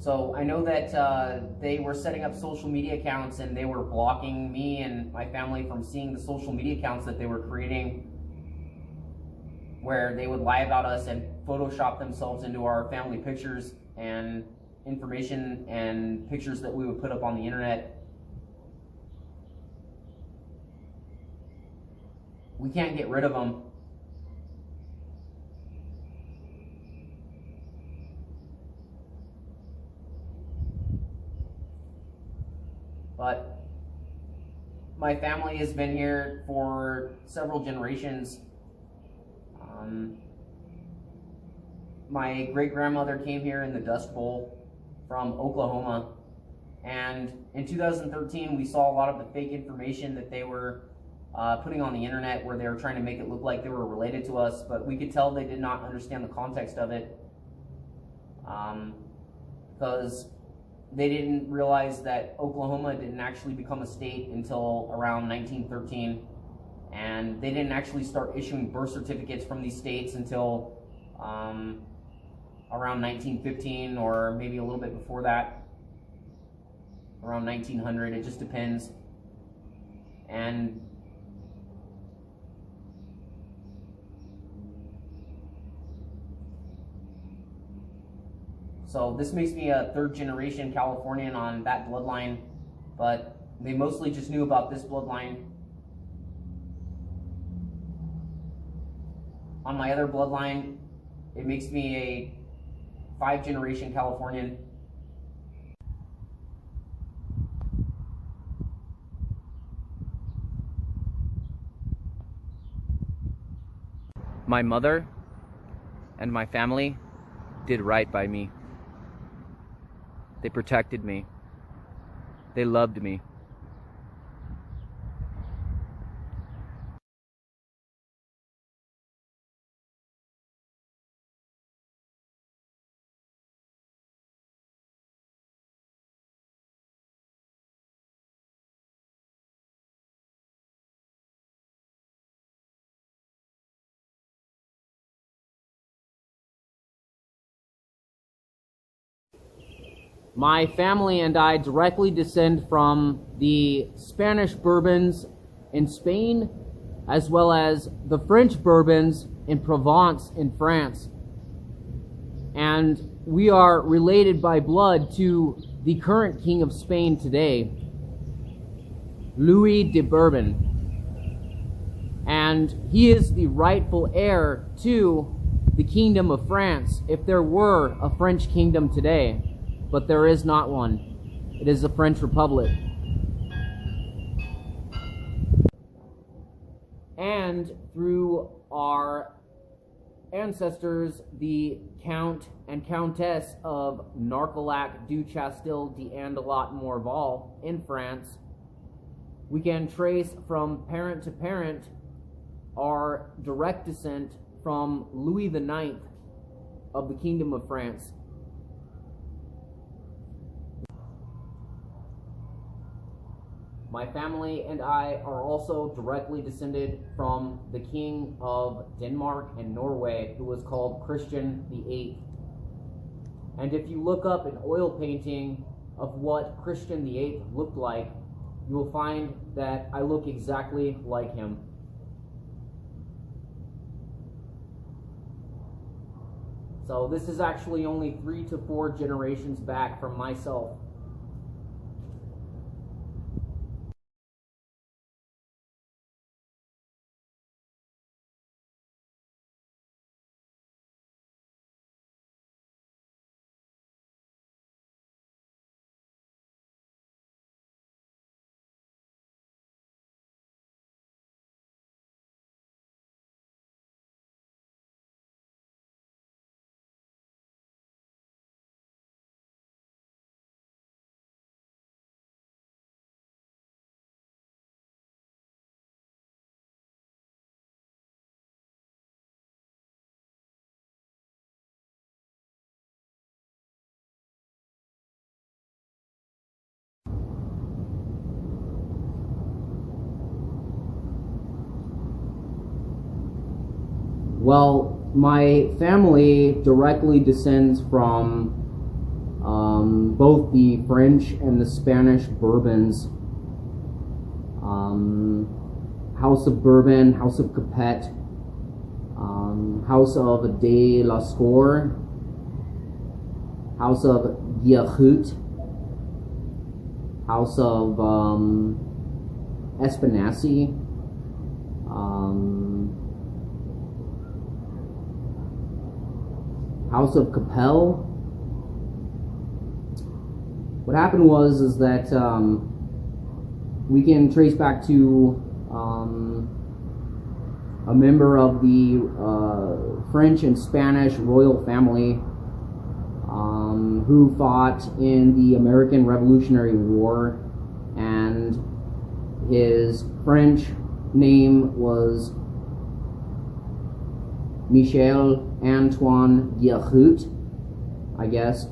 So I know that they were setting up social media accounts and they were blocking me and my family from seeing the social media accounts that they were creating, where they would lie about us and Photoshop themselves into our family pictures and information and pictures that we would put up on the internet. We can't get rid of them. But my family has been here for several generations. My great-grandmother came here in the Dust Bowl from Oklahoma, and in 2013 we saw a lot of the fake information that they were putting on the internet, where they were trying to make it look like they were related to us, but we could tell they did not understand the context of it, because they didn't realize that Oklahoma didn't actually become a state until around 1913, and they didn't actually start issuing birth certificates from these states until around 1915, or maybe a little bit before that, around 1900, it just depends. And so this makes me a third-generation Californian on that bloodline, but they mostly just knew about this bloodline. On my other bloodline, it makes me a 5th-generation Californian. My mother and my family did right by me. They protected me. They loved me. My family and I directly descend from the Spanish Bourbons in Spain, as well as the French Bourbons in Provence in France. And we are related by blood to the current king of Spain today, Louis de Bourbon. And he is the rightful heir to the Kingdom of France, if there were a French kingdom today. But there is not one. It is the French Republic. And through our ancestors, the Count and Countess of Narcolac du Chastel d'Andelot-Morval in France, we can trace from parent to parent our direct descent from Louis IX of the Kingdom of France. My family and I are also directly descended from the King of Denmark and Norway, who was called Christian VIII. And if you look up an oil painting of what Christian VIII looked like, you will find that I look exactly like him. So this is actually only 3 to 4 generations back from myself. Well, my family directly descends from both the French and the Spanish bourbons. House of Bourbon, House of Capet, House of de Lascaux, House of Guiachut, House of Espinacy, House of Capel. What happened was that we can trace back to a member of the French and Spanish royal family who fought in the American Revolutionary War, and his French name was Michel Antoine Guiachut, I guess.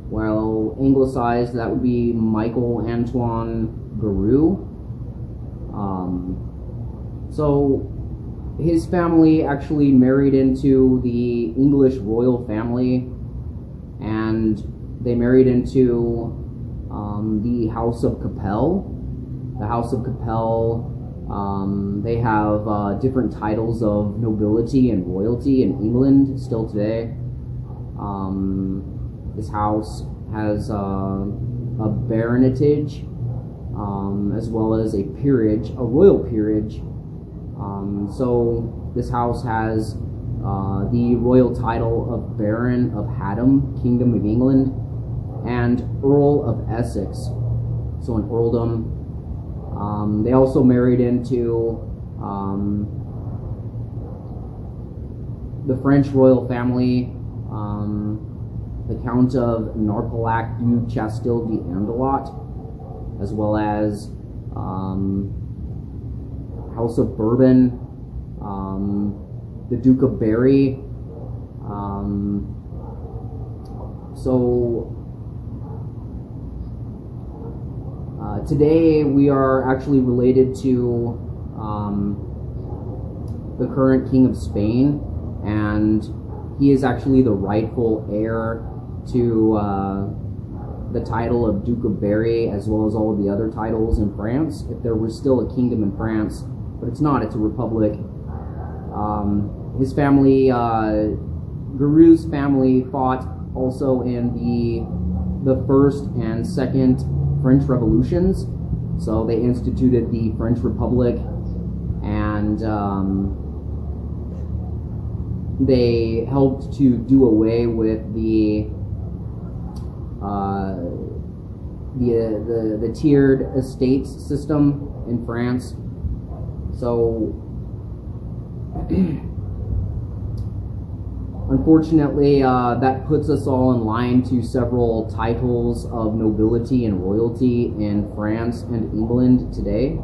Well, anglicized, that would be Michael Antoine Garou. So his family actually married into the English royal family, and they married into the House of Capel. The House of Capel, they have different titles of nobility and royalty in England still today. This house has a baronetage, as well as a peerage, a royal peerage. So this house has the royal title of Baron of Haddam, Kingdom of England, and Earl of Essex, so an earldom. They also married into the French royal family, the Count of Narcolac du Chastel d'Andelot, as well as House of Bourbon, the Duke of Berry. Today we are actually related to the current King of Spain, and he is actually the rightful heir to the title of Duke of Berry, as well as all of the other titles in France, if there was still a kingdom in France, but it's not, it's a republic. His family, Garou's family, fought also in the First and Second French Revolutions, so they instituted the French Republic, and they helped to do away with the tiered estates system in France. So unfortunately, that puts us all in line to several titles of nobility and royalty in France and England today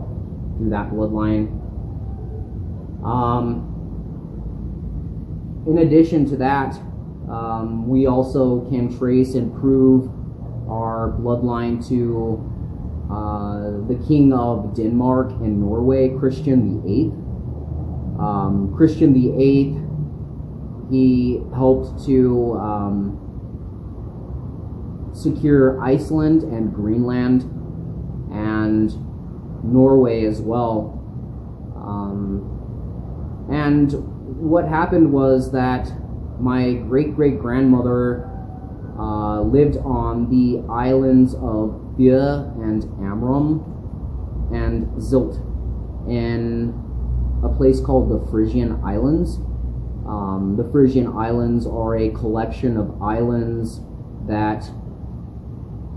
through that bloodline. In addition to that, we also can trace and prove our bloodline to the King of Denmark and Norway, Christian VIII. Christian VIII, he helped to secure Iceland and Greenland and Norway as well. And what happened was that my great-great-grandmother lived on the islands of Bia and Amrum and Zilt in a place called the Frisian Islands. The Frisian Islands are a collection of islands that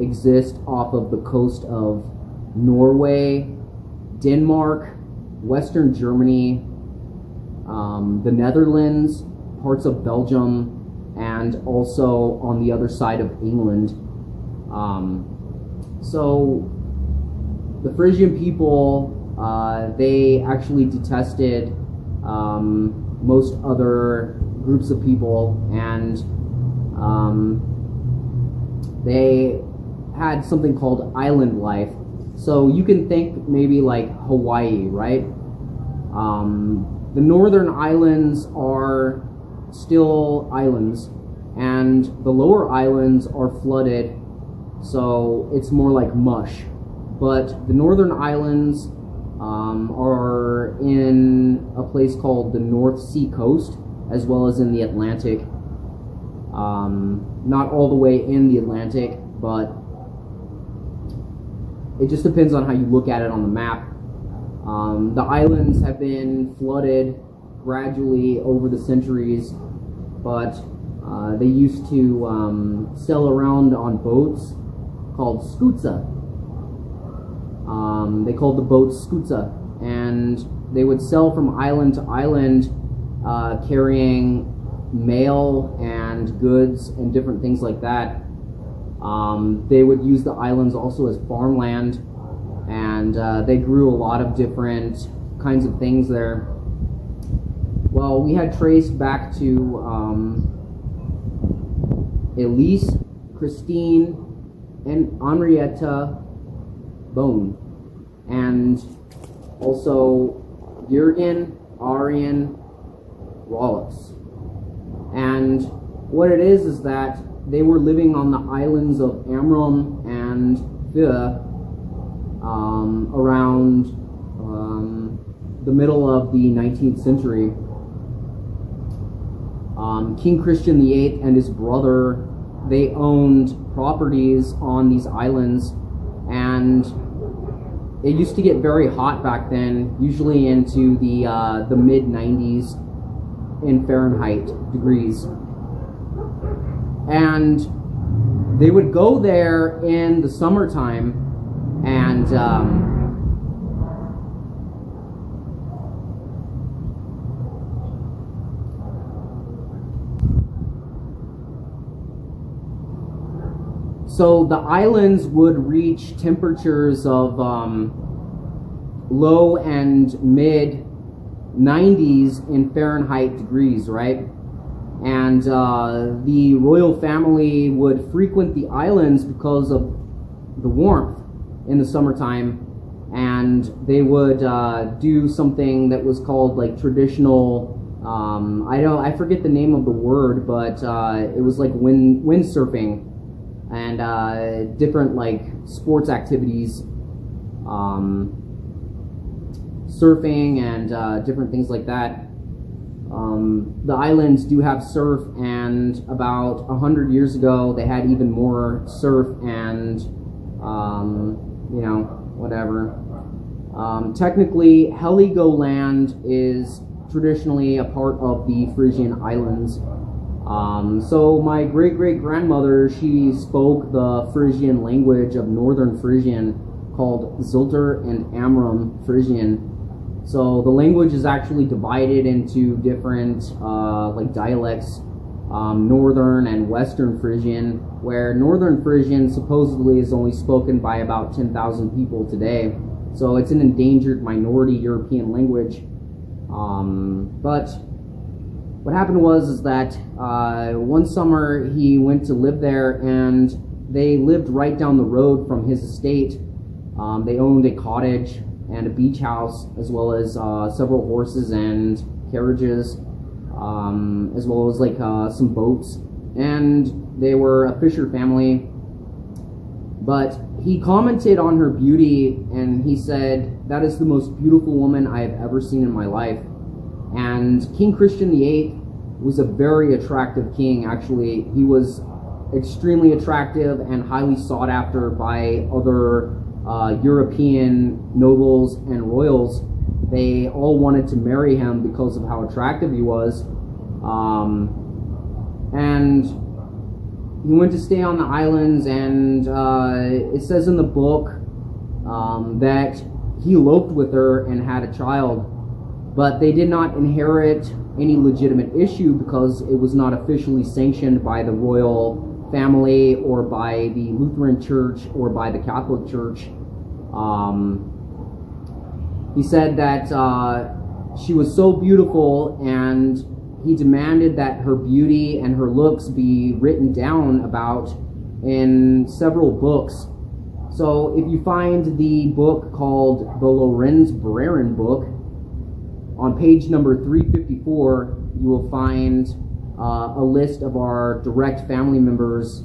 exist off of the coast of Norway, Denmark, Western Germany, the Netherlands, parts of Belgium, and also on the other side of England. So the Frisian people, they actually detested most other groups of people, and they had something called island life. So you can think maybe like Hawaii, right? The northern islands are still islands, and the lower islands are flooded, so it's more like mush. But the northern islands are in a place called the North Sea coast, as well as in the Atlantic. Not all the way in the Atlantic, but it just depends on how you look at it on the map. The islands have been flooded gradually over the centuries, but they used to sail around on boats called skutsa. They called the boats skutsa, and they would sail from island to island carrying mail and goods and different things like that. They would use the islands also as farmland, and they grew a lot of different kinds of things there. Well, we had traced back to Elise, Christine, and Henrietta Bone, and also Jürgen Arjen Wallace. And what it is that they were living on the islands of Amrum and Fia around the middle of the 19th century. King Christian VIII and his brother, they owned properties on these islands, and it used to get very hot back then, usually into the mid-90s in Fahrenheit degrees. And they would go there in the summertime, and so the islands would reach temperatures of low and mid 90s in Fahrenheit degrees, right? And the royal family would frequent the islands because of the warmth in the summertime, and they would do something that was called like traditional, I forget the name of the word, but it was like windsurfing and different like sports activities, surfing and different things like that. The islands do have surf, and about 100 years ago they had even more surf and you know, whatever. Technically, Heligoland is traditionally a part of the Frisian Islands. So my great-great-grandmother, she spoke the Frisian language of Northern Frisian called Zilter and Amrum Frisian. So the language is actually divided into different like dialects, Northern and Western Frisian, where Northern Frisian supposedly is only spoken by about 10,000 people today. So it's an endangered minority European language. But what happened was that one summer he went to live there, and they lived right down the road from his estate. They owned a cottage and a beach house, as well as several horses and carriages, as well as like some boats, and they were a fisher family. But he commented on her beauty, and he said, "That is the most beautiful woman I have ever seen in my life." And King Christian VIII was a very attractive king. Actually, he was extremely attractive and highly sought after by other European nobles and royals. They all wanted to marry him because of how attractive he was. And he went to stay on the islands, and it says in the book that he eloped with her and had a child, but they did not inherit any legitimate issue because it was not officially sanctioned by the royal family or by the Lutheran Church or by the Catholic Church. He said that she was so beautiful, and he demanded that her beauty and her looks be written down about in several books. So if you find the book called the Lorenz Brerin book, on page number 354, you will find a list of our direct family members